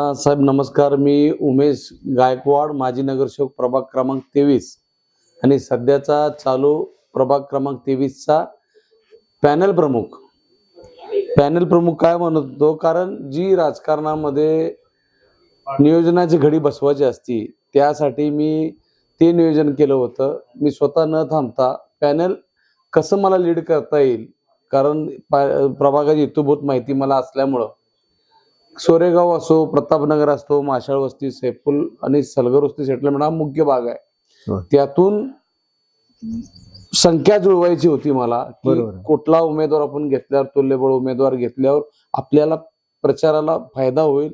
साहेब नमस्कार. मी उमेश गायकवाड, माजी नगरसेवक प्रभाग क्रमांक 23 आणि सध्याचा चालू प्रभाग क्रमांक 23 चा पॅनल प्रमुख. काय म्हणत होतो, कारण जी राजकारणामध्ये नियोजनाची घडी बसवायची असती त्यासाठी मी ते नियोजन केलं होतं. मी स्वतः न थांबता पॅनल कसं मला लीड करता येईल, कारण प्रभागाची इतुभूत माहिती मला असल्यामुळं सोरेगाव असो, प्रतापनगर असतो, माशाळ वस्ती, सैफुल आणि सलगर वस्ती सेटलमेंट हा मुख्य भाग आहे. त्यातून संख्या जुळवायची होती मला की कुठला उमेदवार आपण घेतल्यावर, तुल्यबळ उमेदवार घेतल्यावर आपल्याला प्रचाराला फायदा होईल,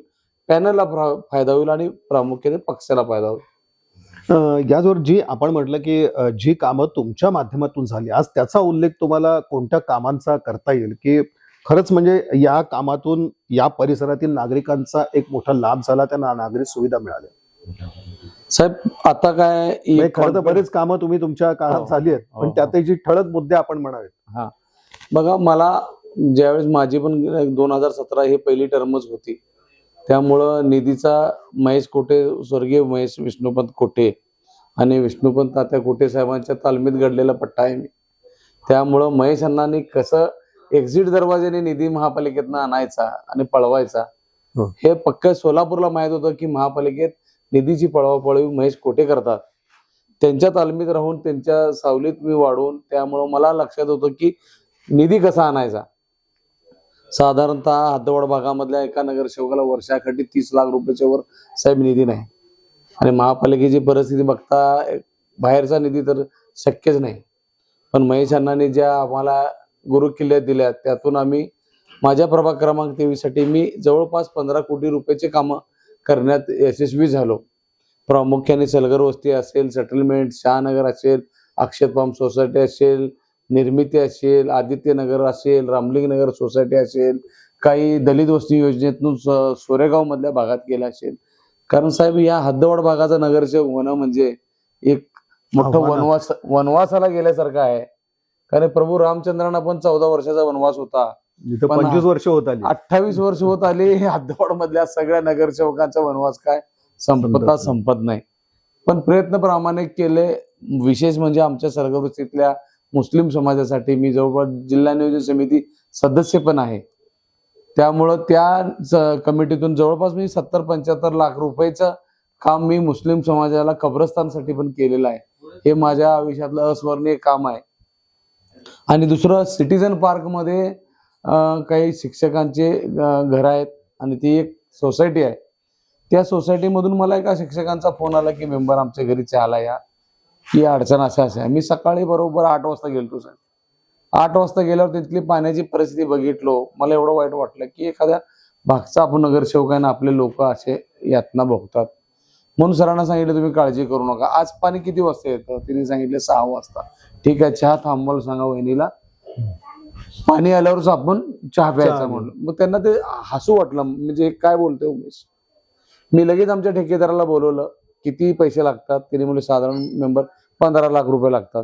पॅनलला फायदा होईल आणि प्रामुख्याने पक्षाला फायदा होईल. याचवर जी आपण म्हटलं की जी कामं तुमच्या माध्यमातून झाली, आज त्याचा उल्लेख तुम्हाला कोणत्या कामांचा करता येईल की खरंच म्हणजे या कामातून या परिसरातील नागरिकांचा एक मोठा लाभ झाला, त्यांना नागरी सुविधा मिळाल्या? साहेब आता काय, खरं तर बरेच कामं तुम्ही तुमच्या काळात झाली आहेत, पण त्यातही जी ठळक मुद्दे आपण म्हणावेत. हा बघा, मला ज्यावेळेस माझी पण 2017 ही पहिली टर्मच होती, त्यामुळं निधीचा महेश कोटे, स्वर्गीय महेश विष्णुपंत कोटे आणि विष्णुपंत तात्या कोटे साहेबांच्या तालमीत घडलेला पट्टा आहे मी. त्यामुळं महेश अण्णांनी कसं एक्झिट दरवाजाने निधी महापालिकेतनं आणायचा आणि पळवायचा हे पक्क सोलापूरला माहित होतं की महापालिकेत निधीची पळवापळवी महेश कोटे करतात. त्यांच्या तालमीत राहून त्यांच्या सावलीत मी वाढून, त्यामुळं मला लक्षात होतं की निधी कसा आणायचा. साधारणतः हद्दवाड भागामधल्या एका नगरसेवकाला वर्षाकाठी 30 लाख रुपयाच्या वर साहेब निधी नाही, आणि महापालिकेची परिस्थिती बघता बाहेरचा निधी तर शक्यच नाही. पण महेश अण्णांनी ज्या आम्हाला गुरु किल्ल्या दिल्या त्यातून आम्ही माझ्या प्रभाग क्रमांक 23 साठी मी जवळपास 15 कोटी रुपयाचे कामं करण्यात यशस्वी झालो. प्रामुख्याने सलगर वस्ती असेल, सेटलमेंट, शहानगर असेल, अक्षत फार्म सोसायटी असेल, निर्मिती असेल, आदित्यनगर असेल, रामलिंगनगर सोसायटी असेल, काही दलित वस्ती योजनेतून सोरेगाव मधल्या भागात केलं असेल. कारण साहेब या हद्दवाड भागाचा नगरसेवक होणं म्हणजे एक मोठं वनवासाला गेल्यासारखं आहे. कारण प्रभू रामचंद्रांना पण 14 वर्षाचा वनवास होता, 25 वर्ष होत आली, 28 वर्ष होत आली. हद्दवाड मधल्या सगळ्या नगरसेवकांचा वनवास काय संपत नाही. पण प्रयत्न प्रामाणिक केले. विशेष म्हणजे आमच्या सरगवस्तीतल्या मुस्लिम समाजासाठी मी जवळपास जिल्हा नियोजन समिती सदस्य पण आहे. त्यामुळं त्या कमिटीतून जवळपास मी 70-75 लाख रुपयाचं काम मी मुस्लिम समाजाला कब्रस्तानसाठी पण केलेलं आहे. हे माझ्या आयुष्यातलं अस्मरणीय काम आहे. आणि दुसरं, सिटीजन पार्क मध्ये काही शिक्षकांचे घर आहेत आणि ती एक सोसायटी आहे. त्या सोसायटी मधून मला एका शिक्षकांचा फोन आला की मेंबर आमच्या घरी चहाला या, ही अडचण अशा आहे. मी सकाळी बरोबर 8 वाजता गेलो साहेब. 8 वाजता गेल्यावर तिथली पाण्याची परिस्थिती बघितलो. मला एवढं वाईट वाटलं की एखाद्या भागचा आपण नगरसेवक आहे ना, आपले लोक असे यातना भोगतात. म्हणून सरांना सांगितलं तुम्ही काळजी करू नका. आज पाणी किती वाजता येतं? तिने सांगितले 6 वाजता. ठीक आहे, चहा थांबवायला सांगा वहिनीला, पाणी आल्यावरच आपण चहा प्यायचा म्हणलं. मग त्यांना ते हसू वाटलं, म्हणजे काय बोलतोय उमेश. मी लगेच आमच्या ठेकेदाराला बोलवलं, किती पैसे लागतात? तिने म्हणले साधारण मेंबर 15 लाख रुपये लागतात.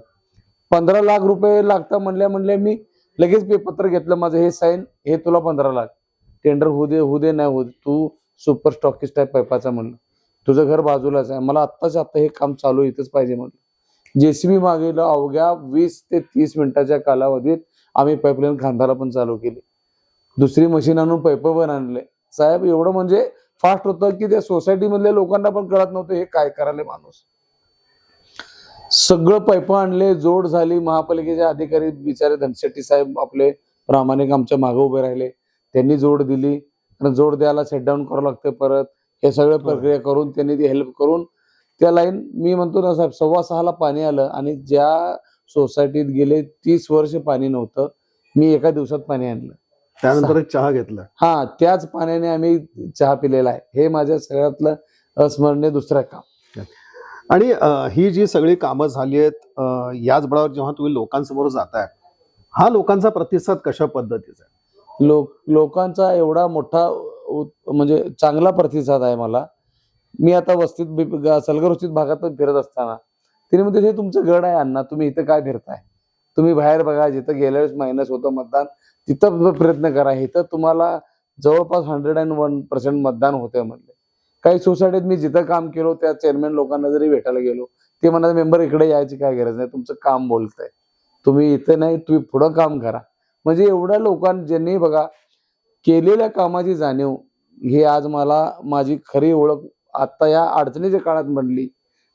15 लाख रुपये लागतात म्हणल्या मी लगेच पेपत्र घेतलं माझं, हे साईन, हे तुला 15 लाख, टेंडर होऊ दे नाही होऊ दे, तू सुपर स्टॉकिस्ट आहे पैपाचा म्हणलं, तुझं घर बाजूलाच आहे, मला आत्ताच आता हे काम चालू इथंच पाहिजे म्हणलं. जेसीबी मागेलं. अवघ्या 20 ते 30 मिनिटाच्या कालावधीत आम्ही पाईपलाईन खांदाला पण चालू केली. दुसरी मशीन आणून पाईप पण आणले. साहेब एवढं म्हणजे फास्ट होतं की त्या सोसायटी मधल्या लोकांना पण कळत नव्हतं हे काय करायला माणूस. सगळं पाईप आणले, जोड झाली. महापालिकेचे अधिकारी बिचारे धनशेट्टी साहेब आपले प्रामाणिक आमच्या मागे उभे राहिले, त्यांनी जोड दिली. जोड द्यायला सेट डाऊन करावं लागतं परत, हे सगळं प्रक्रिया करून त्यांनी ती हेल्प करून त्या लाईन, मी म्हणतो ना साहेब, 6:15 पाणी आलं. आणि ज्या सोसायटीत गेले 30 वर्ष पाणी नव्हतं, मी एका दिवसात पाणी आणलं. त्यानंतर चहा घेतला. हा, त्याच पाण्याने आम्ही चहा पिलेला आहे. हे माझ्या सगळ्यातलं अस्मरणीय दुसरं काम. आणि ही जी सगळी कामं झाली आहेत, याच बळावर जेव्हा तुम्ही लोकांसमोर जाताय, हा लोकांचा प्रतिसाद कशा पद्धतीचा आहे? लोकांचा एवढा मोठा म्हणजे चांगला प्रतिसाद आहे मला. मी आता वस्तीत, सलगर वस्तीत भागात फिरत असताना तिने म्हणते, हे तुमचं गड आहे अण्णा, तुम्ही इथं काय फिरताय? तुम्ही बाहेर बघा, जिथं गेल्या वेळेस मायनस होतं मतदान तिथं प्रयत्न करा, इथं तुम्हाला जवळपास 101% मतदान होते म्हणले. काही सोसायटीत मी जिथं काम केलो त्या चेअरमॅन लोकांना जरी भेटायला गेलो, ते म्हणाले मेंबर इकडे यायची काय गरज नाही, तुमचं काम बोलतंय, तुम्ही इथे नाही तुम्ही पुढं काम करा. म्हणजे एवढ्या लोकांनी ज्यांनी बघा केलेल्या कामाची जाणीव, हे आज मला माझी खरी ओळख आता या अडचणीच्या काळात बनली.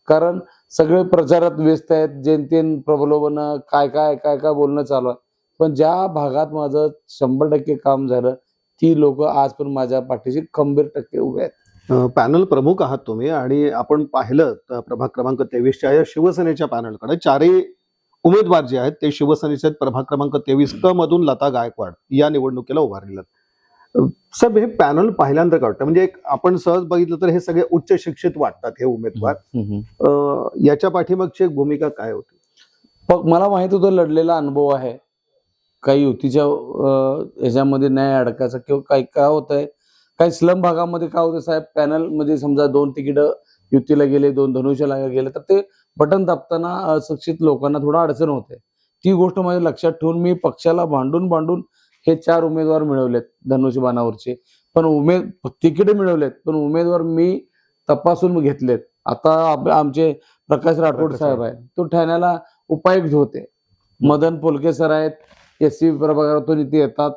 कारण सगळे प्रचारात व्यस्त आहेत, जेनतेन प्रलोभन काय काय काय काय बोलणं चालू आहे. पण ज्या भागात माझं 100% काम झालं, ती लोक आज पण माझ्या पाठीशी खंबीर टक्के उभे आहेत. पॅनल प्रमुख आहात तुम्ही आणि आपण पाहिलं तर प्रभाग क्रमांक 23च्या या शिवसेनेच्या पॅनलकडे चारही उमेदवार जे आहेत ते शिवसेनेचे प्रभाग क्रमांक 23 क मधून लता गायकवाड या निवडणुकीला उभारलेले आहेत. साहेब, हे पॅनल पहिल्यांदा वाटतं, म्हणजे एक आपण सहज बघितलं तर हे सगळे उच्च शिक्षित वाटतात हे उमेदवार. याच्या पाठीमागची एक भूमिका काय होती? पण मला माहित होतं, लढलेला अनुभव आहे, काही युतीच्या ह्याच्यामध्ये नाही अडकायचं किंवा काही काय होतंय, काही स्लम भागामध्ये काय होतं साहेब, पॅनल मध्ये समजा 2 तिकीट युतीला गेले, 2 धनुष्याला गेले, तर ते बटन दाबताना अशिक्षित लोकांना थोडं अडचण होते. ती गोष्ट माझ्या लक्षात ठेवून मी पक्षाला भांडून हे 4 उमेदवार मिळवलेत धनुष्यबाणावरचे. पण तिकीट मिळवलेत, पण उमेदवार मी तपासून घेतलेत. आता आमचे प्रकाश राठोड साहेब आहेत, तो ठाण्याला उपायुक्त होते. मदन पोलके सर आहेत, SC प्रभागातून इथे येतात.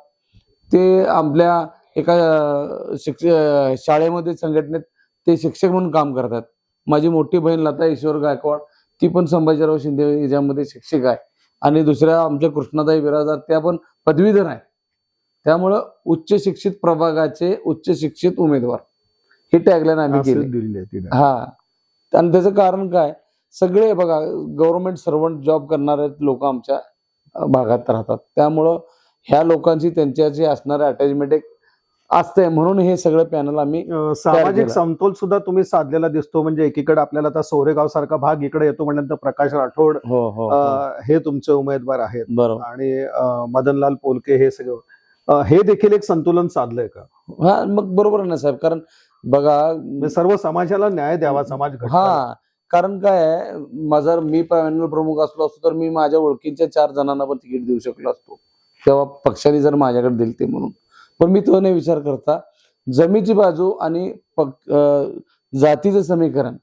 ते आपल्या एका शाळेमध्ये संघटनेत ते शिक्षक म्हणून काम करतात. माझी मोठी बहीण लता ईश्वर गायकवाड, ती पण संभाजीराव शिंदे याच्यामध्ये शिक्षक आहे. आणि दुसऱ्या आमच्या कृष्णाताई बिराजदार, त्या पण पदवीधर आहे. त्यामुळं उच्च शिक्षित प्रभागाचे उच्च शिक्षित उमेदवार हे टॅगलाईन आम्ही केली. हा, आणि त्याचं कारण काय, सगळे बघा गव्हर्नमेंट सर्वंट जॉब करणारे लोक आमच्या भागात राहतात. त्यामुळं ह्या लोकांची त्यांच्याशी असणारे अटॅचमेंट एक असते, म्हणून हे सगळं पॅनल आम्ही सामाजिक समतोल सुद्धा तुम्ही साधलेला दिसतो. म्हणजे एकीकडे आपल्याला आता सोरेगाव सारखा भाग इकडे येतो, म्हणजे प्रकाश राठोड हे तुमचे उमेदवार आहेत, बरोबर, आणि मदनलाल पोलके हे सगळं, हे देखील एक संतुलन साधलंय का? हा, मग बरोबर ना साहेब, कारण बघा सर्व समाजाला न्याय द्यावा, समाज हा, कारण काय आहे, माझा मी पॅनल प्रमुख असलो असतो तर मी माझ्या ओळखीच्या 4 जणांना पण तिकीट देऊ शकलो असतो, तेव्हा पक्षाने जर माझ्याकडे दिली ते म्हणून. पण मी तो नाही विचार करता, जमीची बाजू आणि जातीचं समीकरण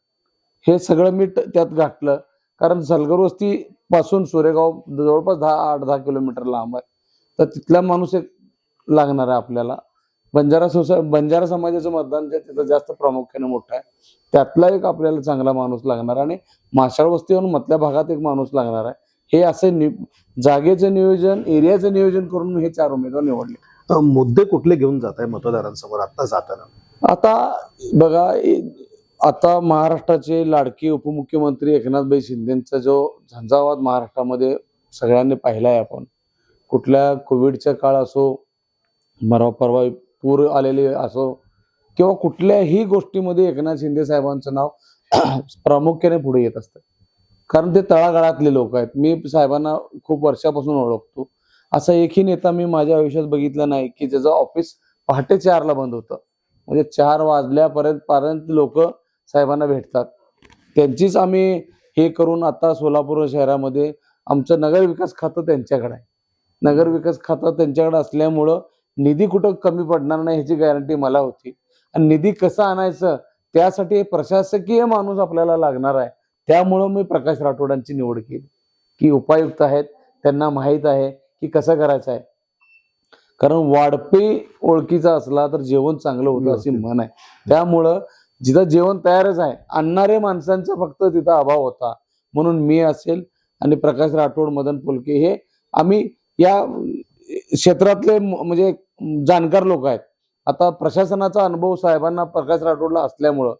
हे सगळं मी त्यात गाठलं. कारण सलगर वस्ती पासून सोरेगाव जवळपास 8-10 किलोमीटर लांब आहे, तर तिथला माणूस एक लागणार आहे आपल्याला. बंजारा समाजाचं मतदान जे तिथं जास्त प्रामुख्याने मोठं आहे, त्यातला एक आपल्याला चांगला माणूस लागणार, आणि माशाळ वस्तीवरून मधल्या भागात एक माणूस लागणार आहे. हे असे जागेचं नियोजन, एरियाचं नियोजन करून हे 4 उमेदवार निवडले. मुद्दे कुठले घेऊन जात आहे मतदारांसमोर आता जाताना? आता बघा, आता महाराष्ट्राचे लाडके उपमुख्यमंत्री एकनाथभाई शिंदेचा जो झंझावात महाराष्ट्रामध्ये सगळ्यांनी पाहिलाय. आपण कुठल्या कोविडचा काळ असो, परवा पूर आलेले असो, किंवा कुठल्याही गोष्टीमध्ये एकनाथ शिंदे साहेबांचं नाव प्रामुख्याने पुढे येत असतं. कारण ते तळागाळातले लोक आहेत. मी साहेबांना खूप वर्षापासून ओळखतो. असा एकही नेता मी माझ्या आयुष्यात बघितला नाही की ज्याचं ऑफिस पहाटे 4ला बंद होतं. म्हणजे 4 वाजल्यापर्यंत लोक साहेबांना भेटतात. त्यांचीच आम्ही हे करून आता सोलापूर शहरामध्ये आमचं नगर विकास खातं त्यांच्याकडे आहे. नगर विकास खातं त्यांच्याकडे असल्यामुळं निधी कुठं कमी पडणार नाही ह्याची गॅरंटी मला होती. आणि निधी कसा आणायचं त्यासाठी प्रशासकीय माणूस आपल्याला लागणार आहे. त्यामुळं मी प्रकाश राठोडांची निवड केली, की उपायुक्त आहेत, त्यांना माहीत आहे की कसं करायचं आहे. कारण वाढपी ओळखीचा असला तर जेवण चांगलं होतं अशी म्हण आहे. त्यामुळं जिथं जेवण तयारच आहे, आणणारे माणसांचा फक्त तिथं अभाव होता. म्हणून मी असेल आणि प्रकाश राठोड, मदन पोलके हे आम्ही या क्षेत्रातले म्हणजे जाणकार लोक आहेत. आता प्रशासनाचा अनुभव साहेबांना प्रकाश राठोडला असल्यामुळं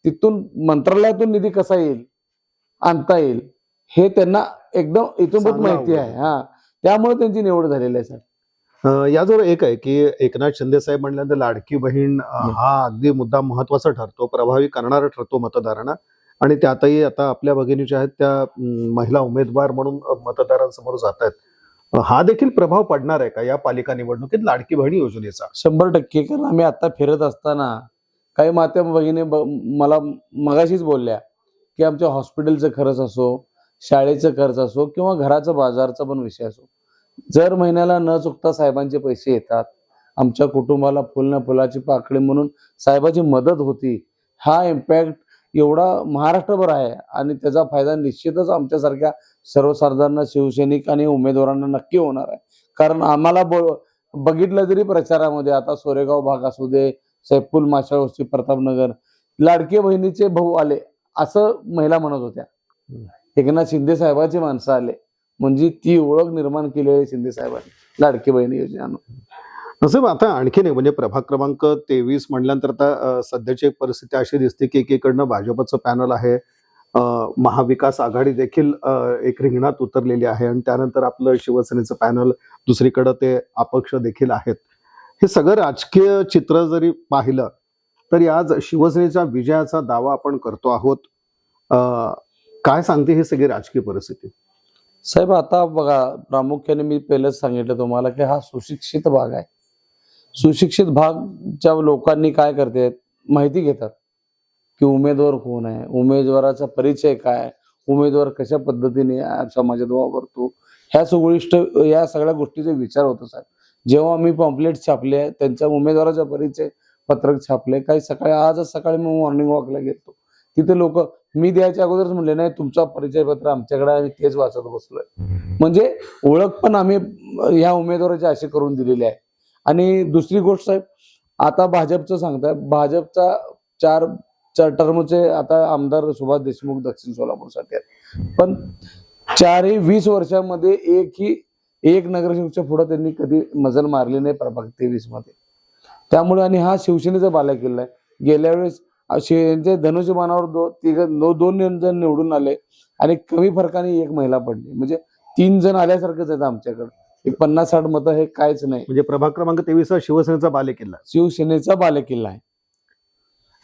तिथून मंत्रालयातून निधी कसा येईल, आणता येईल हे त्यांना एकदम इथून माहिती आहे. हा, त्यामुळे त्यांची निवड झालेली आहे सर. याजवळ एक आहे की एकनाथ शिंदे साहेब म्हणल्यानंतर लाडकी बहीण हा अगदी मुद्दा महत्वाचा ठरतो, प्रभावी करणारा ठरतो मतदारांना. आणि त्यातही आता आपल्या भगिनीच्या आहेत त्या महिला उमेदवार म्हणून मतदारांसमोर जात आहेत. हा देखील प्रभाव पडणार आहे का या पालिका निवडणुकीत लाडकी बहीण योजनेचा? 100%. कारण आम्ही आता फिरत असताना काही माता भगिनी मला मगाशीच बोलल्या की आमच्या हॉस्पिटलचं खर्च असो, शाळेचं खर्च असो, किंवा घराचा बाजारचा पण विषय असो, जर महिन्याला न चुकता साहेबांचे पैसे येतात. आमच्या कुटुंबाला फुल ना फुलाची पाकळी म्हणून साहेबाची मदत होती. हा इम्पॅक्ट एवढा महाराष्ट्रभर आहे आणि त्याचा फायदा निश्चितच आमच्यासारख्या सर्वसाधारण शिवसैनिक आणि उमेदवारांना नक्की होणार आहे. कारण आम्हाला बघितलं जरी प्रचारामध्ये आता सोरेगाव भाग असू दे, सैफुल माशाळ वस्ती, प्रतापनगर, लाडके बहिणीचे भाऊ आले असं महिला म्हणत होत्या. एकनाथ शिंदे साहेबांची माणसं आले म्हणजे ती ओळख निर्माण केली आहे शिंदे साहेबांनी लाडकी बहिणी योजनेनं. असं आता आणखीन एक म्हणजे प्रभाग क्रमांक 23 म्हटल्यानंतर आता सध्याची एक परिस्थिती अशी दिसते की एकीकडनं भाजपचं पॅनल आहे, महाविकास आघाडी देखील एक रिंगणात उतरलेली आहे आणि त्यानंतर आपलं शिवसेनेचं पॅनल, दुसरीकडे ते अपक्ष देखील आहेत. हे सगळं राजकीय चित्र जरी पाहिलं तरी आज शिवसेनेच्या विजयाचा दावा आपण करतो आहोत. काय सांगते ही सगळी राजकीय परिस्थिती? साहेब आता बघा, प्रामुख्याने मी पहिलंच सांगितलं तुम्हाला की हा सुशिक्षित भाग आहे. सुशिक्षित भागच्या लोकांनी काय करतात, माहिती घेतात की उमेदवार कोण आहे, उमेदवाराचा परिचय काय, उमेदवार कशा पद्धतीने समाजात वावरतो, ह्या सगळ्या गोष्टीचे विचार होतो साहेब. जेव्हा आम्ही पॉम्पलेट छापले, त्यांच्या उमेदवाराचा परिचय पत्रक छापले, काही आजच सकाळी मी मॉर्निंग वॉकला गेलो, तिथे लोक मी द्यायच्या अगोदरच म्हणले नाही तुमचा परिचय पत्र आमच्याकडे, आम्ही तेच वाचत बसलोय. म्हणजे ओळख पण आम्ही ह्या उमेदवाराची अशी करून दिलेली आहे. आणि दुसरी गोष्ट साहेब, आता भाजपचं सांगताय, भाजपचा चार टर्मचे आता आमदार सुभाष देशमुख दक्षिण सोलापूरसाठी आहेत, पण 20 वर्षामध्ये एक नगरसेवकच्या पुढे त्यांनी कधी मजल मारली नाही प्रभाग 23 मध्ये. त्यामुळे आणि हा शिवसेनेचा बालेकिल्ला आहे. गेल्या वेळेस त्यांचे धनुष्यबाणावर दोन जण निवडून आले आणि कमी फरकाने एक महिला पडली, म्हणजे 3 जण आल्यासारखंच आहेत आमच्याकडे. 50-60 मतं हे काहीच नाही. म्हणजे प्रभाग क्रमांक 23 हा शिवसेनेचा बालेकिल्ला, शिवसेनेचा बालेकिल्ला आहे.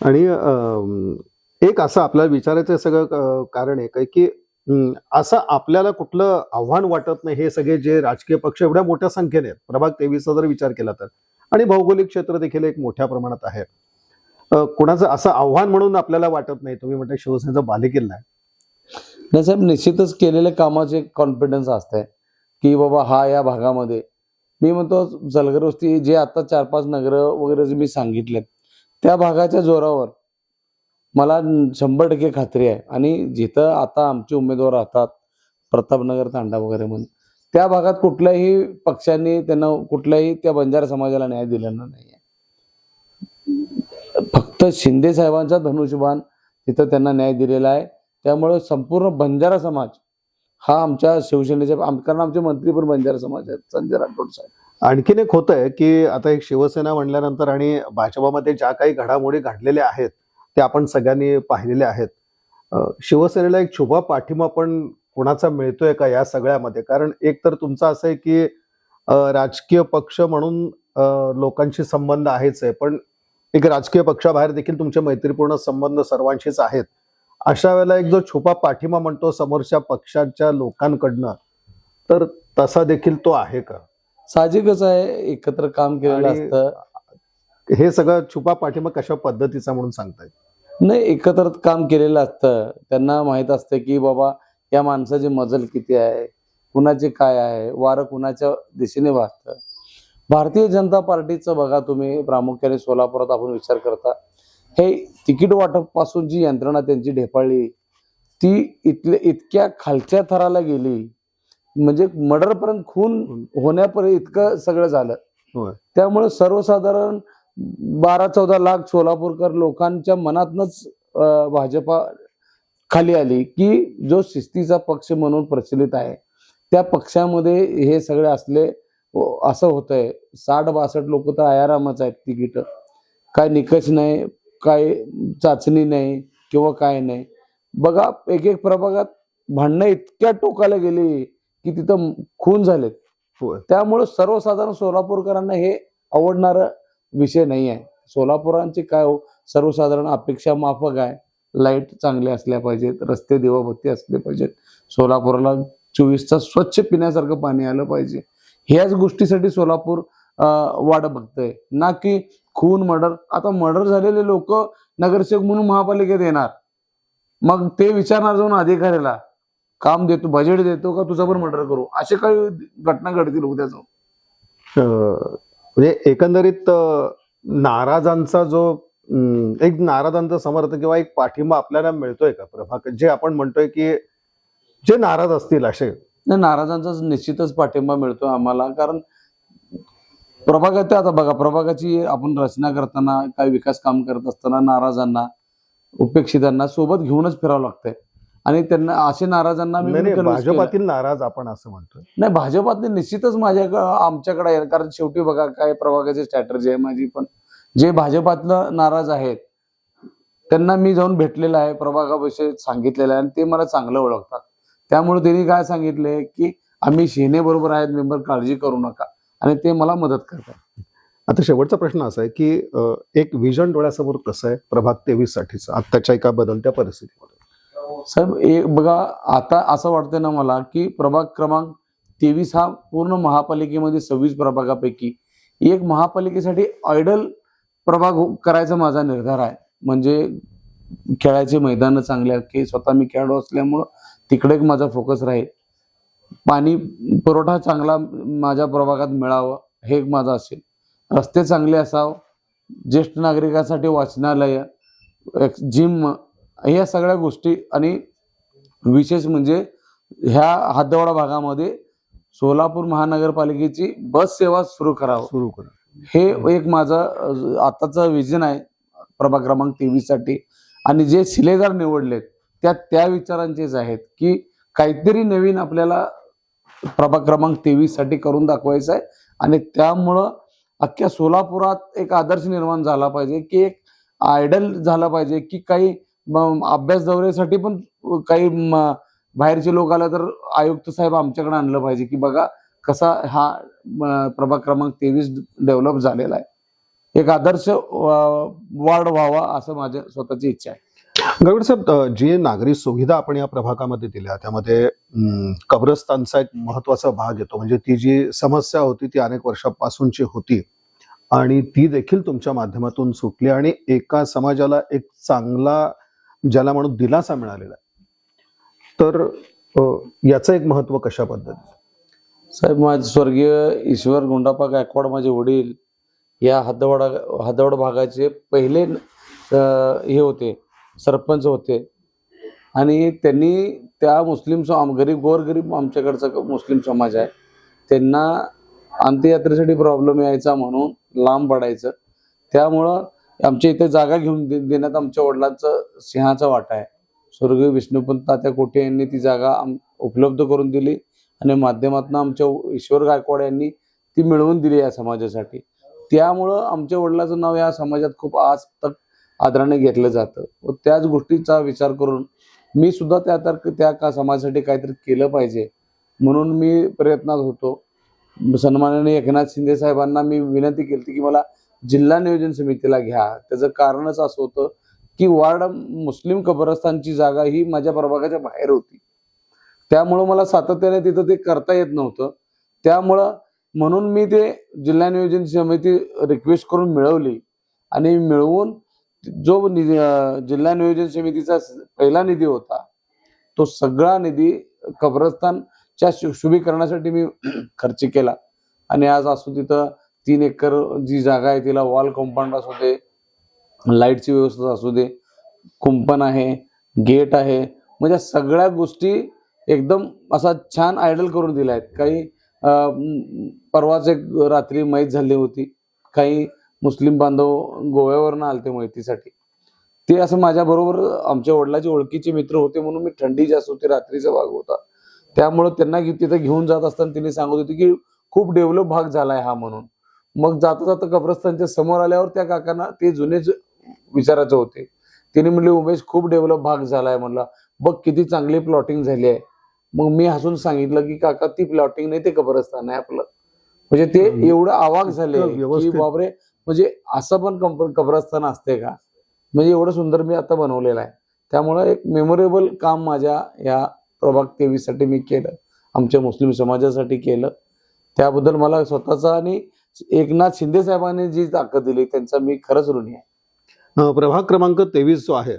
आणि एक असं आपल्याला विचारायचं सगळं कारण आहे की असं आपल्याला कुठलं आव्हान वाटत नाही, हे सगळे जे राजकीय पक्ष एवढ्या मोठ्या संख्येने आहेत प्रभाग 23चा जर विचार केला तर, आणि भौगोलिक क्षेत्र देखील एक मोठ्या प्रमाणात आहे, कोणाचं असं आव्हान म्हणून आपल्याला वाटत नाही? तुम्ही म्हणता शिवसेनेचा बालेकिल्ला आहे. नाही साहेब, निश्चितच केलेल्या कामाचे कॉन्फिडन्स असतंय की बाबा हा या भागामध्ये, मी म्हणतो जलगर वस्ती जे आता 4-5 नगर वगैरे जे मी सांगितलेत त्या भागाच्या जोरावर मला 100% खात्री आहे. आणि जिथं आता आमचे उमेदवार राहतात प्रतापनगर, तांडा वगैरे म्हणून, त्या भागात कुठल्याही पक्षांनी त्यांना कुठल्याही त्या बंजारा समाजाला न्याय दिलेला नाहीये. फक्त शिंदे साहेबांचा धनुष्यबाण तिथं त्यांना न्याय दिलेला आहे. त्यामुळे संपूर्ण बंजारा समाज हा आमच्या शिवसेनेच्या, कारण आमचे मंत्री पण बंजारा समाज आहेत, संजय राठोड साहेब. आणखीन एक होत आहे की आता एक शिवसेना म्हणल्यानंतर आणि भाजपामध्ये ज्या काही घडामोडी घडलेल्या आहेत त्या आपण सगळ्यांनी पाहिलेल्या आहेत. शिवसेनेला एक छुपा पाठिंबा पण कोणाचा मिळतोय का या सगळ्यामध्ये? कारण एक तर तुमचं असं आहे की राजकीय पक्ष म्हणून लोकांशी संबंध आहेच आहे, पण एक राजकीय पक्षाबाहेर देखील तुमचे मैत्रीपूर्ण संबंध सर्वांशीच आहेत. अशा वेळेला एक जो छुपा पाठिंबा म्हणतो समोरच्या पक्षाच्या लोकांकडनं, तर तसा देखील तो आहे का? साहजिकच आहे, एकत्र काम केलेलं आणि असतं. हे सगळं छुपा पाठिंबा कशा पद्धतीचा म्हणून सांगताय? नाही, एकत्र काम केलेलं असतं. त्यांना माहित असतं की बाबा या माणसाची मजल किती आहे, कुणाचे काय आहे, वारं कुणाच्या दिशेने वाहतं. भारतीय जनता पार्टीचं बघा तुम्ही, प्रामुख्याने सोलापुरात आपण विचार करता, हे तिकीट वाटप पासून जी यंत्रणा त्यांची ढेपाळली ती इतक्या खालच्या थराला गेली, म्हणजे मर्डर पर्यंत, खून होण्यापर्यंत इतकं सगळं झालं. त्यामुळे सर्वसाधारण 12-14 लाख सोलापूरकर लोकांच्या मनातनच भाजपा खाली आली की जो शिस्तीचा पक्ष म्हणून प्रचलित आहे त्या पक्षामध्ये हे सगळे असले असं होतंय. 60-62 लोक तर आयारामच आहेत. तिकीट काय निकष नाही, काय चाचणी नाही किंवा काय नाही. बघा एक प्रभागात भांडणं इतक्या टोकाला गेली की तिथं खून झालेत. त्यामुळे सर्वसाधारण सोलापूरकरांना हे आवडणार विषय नाही आहे. सोलापुरांची काय हो, सर्वसाधारण अपेक्षा माफक आहे. लाईट चांगले असल्या पाहिजेत, रस्ते दिवाबत्ती असले पाहिजेत, सोलापूरला 24 तास स्वच्छ पिण्यासारखं पाणी आलं पाहिजे. ह्याच गोष्टीसाठी सोलापूर वाट बघतंय, ना की खून मर्डर. आता मर्डर झालेले लोक नगरसेवक म्हणून महापालिकेत येणार, मग ते विचारणार जाऊन अधिकाऱ्याला, काम देतो, बजेट देतो का तुझा पण मर्डर करू, असे काही घटना घडतील उद्या जाऊन. म्हणजे एकंदरीत नाराजांचा जो एक नाराजांचा समर्थन किंवा एक पाठिंबा आपल्याला मिळतोय का प्रभाग, जे आपण म्हणतोय की जे नाराज असतील असे? नाही, नाराजांचा निश्चितच पाठिंबा मिळतो आम्हाला, कारण प्रभागात आता बघा, प्रभागाची आपण रचना करताना, काही विकास काम करत असताना नाराजांना, उपेक्षितांना सोबत घेऊनच फिरावं लागतंय. आणि त्यांना असे नाराजांना मी नाही नाही, convince केलं. भाजपातील नाराज आपण असं म्हणतोय. नाही, भाजपातले निश्चितच आमच्याकडे आहे, कारण शेवटी बघा काय प्रभागाची स्ट्रॅटर्जी आहे माझी पण. जे भाजपातलं नाराज आहेत त्यांना मी जाऊन भेटलेलं आहे, प्रभागाविषयी सांगितलेलं आहे, आणि ते मला चांगलं ओळखतात. त्यामुळे त्यांनी काय सांगितले की आम्ही सेनेबरोबर आहेत, मेंबर, काळजी करू नका, आणि ते मला मदत करतात. आता शेवटचा प्रश्न असा आहे की एक विजन डोळ्यासमोर कसं आहे प्रभाग 23 साठीचं आत्ताच्या एका बदलत्या परिस्थितीमध्ये? साहेब, एक बघा, आता असं वाटतंय ना मला की प्रभाग क्रमांक 23 हा पूर्ण महापालिकेमध्ये 26 प्रभागापैकी एक महापालिकेसाठी आयडल प्रभाग करायचा माझा निर्धार आहे. म्हणजे खेळाचे मैदान चांगले आहेत, की स्वतः मी खेळाडू असल्यामुळं तिकडे एक माझा फोकस राहील. पाणी पुरवठा चांगला माझ्या प्रभागात मिळावं हे एक माझं असेल. रस्ते चांगले असावं, ज्येष्ठ नागरिकांसाठी वाचनालय, जिम, या सगळ्या गोष्टी, आणि विशेष म्हणजे ह्या हद्दवाडा भागामध्ये सोलापूर महानगरपालिकेची बस सेवा सुरू करावं, सुरू करा. हे एक माझं आताचं विजन आहे प्रभाग क्रमांक 23 साठी. आणि जे शिलेदार निवडलेत त्या विचारांचेच आहेत की काहीतरी नवीन आपल्याला प्रभाग क्रमांक 23 साठी करून दाखवायचं आहे. आणि त्यामुळं अख्ख्या सोलापुरात एक आदर्श निर्माण झाला पाहिजे, की एक आयडल झाला पाहिजे, की काही अभ्यास दौऱ्यासाठी पण काही बाहेरचे लोक आले तर आयुक्त साहेब आमच्याकडे आणलं पाहिजे, की बघा कसा हा प्रभाग क्रमांक 23 डेव्हलप झालेला आहे. एक आदर्श वार्ड व्हावा असं माझ्या स्वतःची इच्छा आहे. गवड साहेब, जी नागरी सुविधा आपण या प्रभागामध्ये दिल्या त्यामध्ये कब्रस्तानचा एक महत्वाचा भाग येतो. म्हणजे ती जी समस्या होती ती अनेक वर्षापासूनची होती आणि ती देखील तुमच्या माध्यमातून सुटली आणि एका समाजाला एक चांगला, ज्याला म्हणून दिलासा मिळालेला आहे. तर याचं एक महत्व कशा पद्धतीने? साहेब, माझे स्वर्गीय ईश्वर गुंडाप्पा गायकवाड, माझे वडील, या हद्दवाड भागाचे पहिले हे होते, सरपंच होते. आणि त्यांनी त्या मुस्लिम गोरगरीब आमच्याकडचा मुस्लिम समाज आहे, त्यांना अंत्ययात्रेसाठी प्रॉब्लेम यायचा, म्हणून लांब पडायचं. त्यामुळं आमच्या इथे जागा घेऊन देण्यात आमच्या वडिलांचं सिंहाचा वाटा आहे. स्वर्गीय विष्णुपंत तात्या कोठे यांनी ती जागा उपलब्ध करून दिली, आणि माध्यमातून आमच्या ईश्वर गायकवाड यांनी ती मिळवून दिली या समाजासाठी. त्यामुळं आमच्या वडिलांचं नाव या समाजात खूप आज तक आदराने घेतलं जातं. व त्याच गोष्टीचा विचार करून मी सुद्धा त्या समाजासाठी काहीतरी केलं पाहिजे म्हणून मी प्रयत्नात होतो. सन्माननीय एकनाथ शिंदे साहेबांना मी विनंती केली की मला जिल्हा नियोजन समितीला घ्या. त्याचं कारणच असं होतं की वार्ड मुस्लिम कब्रस्तानची जागा ही माझ्या प्रभागाच्या बाहेर होती, त्यामुळं मला सातत्याने तिथं ते करता येत नव्हतं. म्हणून मी ते जिल्हा नियोजन समिती रिक्वेस्ट करून मिळवली, आणि मिळवून जो जिल्हा नियोजन समितीचा पहिला निधी होता तो सगळा निधी कब्रस्तानच्या शुभीकरणासाठी मी खर्च केला. आणि आज असो तिथं 3 एकर जी जागा आहे तिला वॉल कंपाऊंड असू दे, लाईटची व्यवस्था असू दे, कुंपण आहे, गेट आहे, म्हणजे सगळ्या गोष्टी एकदम असा छान आयडल करून दिल्या आहेत. काही परवाच एक रात्री मैत झाली होती, काही मुस्लिम बांधव गोव्यावरून आलते मैतीसाठी. ते असं माझ्या बरोबर आमच्या वडिलांचे ओळखीचे मित्र होते, म्हणून मी थंडी जास्त होती, रात्रीचा भाग होता, त्यामुळे त्यांना तिथे घेऊन जात असताना त्यांनी सांगत होते की खूप डेव्हलप भाग झालाय हा म्हणून. मग जाता जाता कब्रस्तानच्या समोर आल्यावर त्या काकांना ते जुनेच विचारायचे होते. त्यांनी म्हणले, उमेश खूप डेव्हलप भाग झालाय. म्हणला बघ किती चांगली प्लॉटिंग झाली आहे. मग मी हसून सांगितलं की काका ती प्लॉटिंग नाही, ते कब्रस्तान आहे आपलं. म्हणजे ते एवढं अवाक झाले की बापरे, म्हणजे असं पण कब्रस्तान असते का, म्हणजे एवढं सुंदर मी आता बनवलेलं आहे. त्यामुळे एक मेमोरेबल काम माझ्या या प्रभाग 23 साठी मी केलं, आमच्या मुस्लिम समाजासाठी केलं. त्याबद्दल मला स्वतःचा आणि एकनाथ शिंदे साहेबांनी जी ताकद दिली त्यांचा मी खरंच ऋणी आहे. प्रभाग क्रमांक 23 जो आहे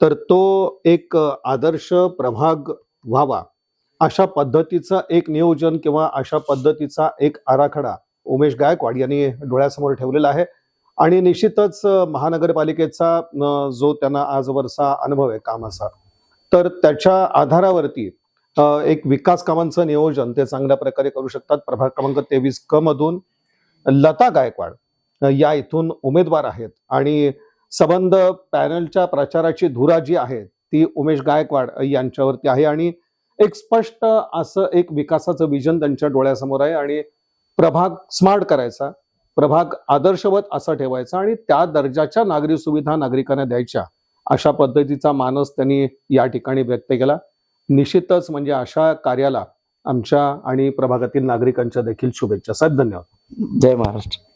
तर तो एक आदर्श प्रभाग व्हावा अशा पद्धतीचा एक नियोजन किंवा अशा पद्धतीचा एक आराखडा उमेश गायकवाड यांनी डोळ्यासमोर ठेवलेला आहे. आणि निश्चितच महानगरपालिकेचा जो त्यांना आजवरचा अनुभव आहे कामाचा, तर त्याच्या आधारावरती एक विकास कामांचं नियोजन ते चांगल्या प्रकारे करू शकतात. प्रभाग क्रमांक 23 क मधून लता गायकवाड या इथून उमेदवार आहेत आणि संबंध पॅनलच्या प्रचाराची धुरा जी आहे ती उमेश गायकवाड यांच्यावरती आहे आणि एक स्पष्ट असं एक विकासाचं विजन त्यांच्या डोळ्यासमोर आहे आणि प्रभाग स्मार्ट करायचा, प्रभाग आदर्शवत असा ठेवायचा आणि त्या दर्जाच्या नागरी सुविधा नागरिकांना द्यायच्या, अशा पद्धतीचा मानस त्यांनी या ठिकाणी व्यक्त केला. निश्चितच म्हणजे अशा कार्याला आमच्या आणि प्रभागातील नागरिकांच्या देखील शुभेच्छा. साहेब धन्यवाद. जय महाराष्ट्र.